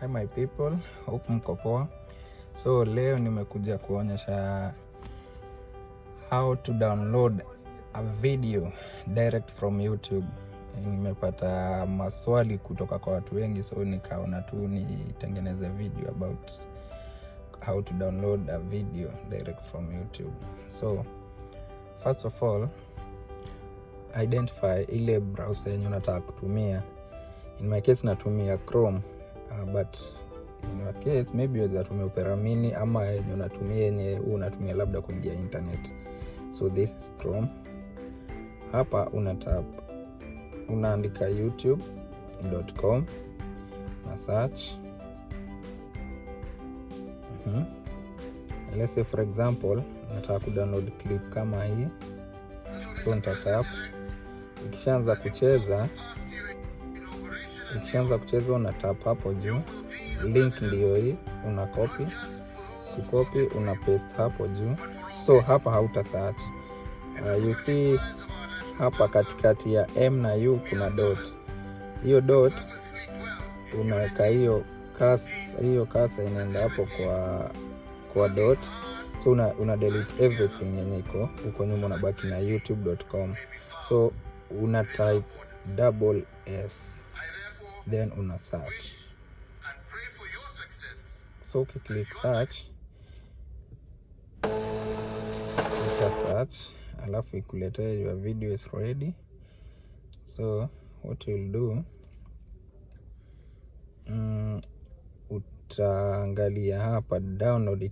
Hi my people, hope mko poa. So leo nimekuja kuonyesha how to download a video direct from YouTube. Nimepata maswali kutoka kwa watu wengi, so nikaona tu nitengeneze video about how to download a video direct from YouTube. So first of all, identify ile browser yenye unataka kutumia. In my case natumia Chrome, but in your case maybe unaweza tumia Opera Mini ama yenye unatumia labda kuingia internet. So this is Chrome. Hapa unaandika youtube.com na search. Let's say for example nataka kudownload clip kama hii, so nitatap. Ikishaanza kucheza una tap hapo juu, link ndio hii, una copy, una paste hapo juu. So hapa hauta search. You see hapa katikati ya M na U kuna dot. Hiyo dot unaweka hiyo kasa inaenda hapo kwa dot. So una delete everything yenye iko huko nyuma, unabaki na youtube.com. So una type S, then una search. So ukiclick search, search alafu ikuletee your video is ready. So what you'll do, utaangalia hapa download,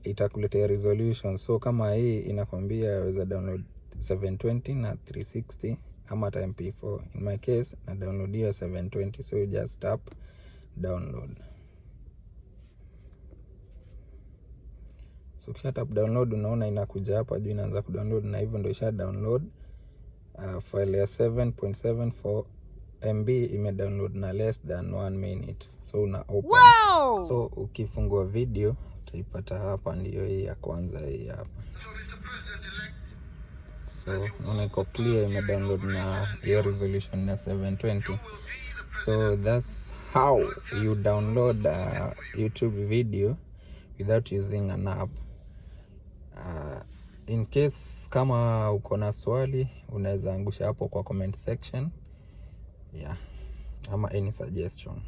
itakuletea resolution. So kama hii inakwambia weza download 720 na 360 ama MP4. In my case na download hiyo 720, so you just tap download. So kisha tap download, unaona inakuja hapa juu, inaanza kudownload, na hivyo ndio isha download. File ya 7.74 MB ime download na less than 1 minute. So una open. Wow! So ukifungua video utaipata hapa, ndio hii ya kwanza hii hapa. So unaona iko clear, ime download na hiyo resolution na 720. So that's how you download a YouTube video without using an app. In case kama uko na swali, unaweza angusha hapo kwa comment section, ama any suggestion.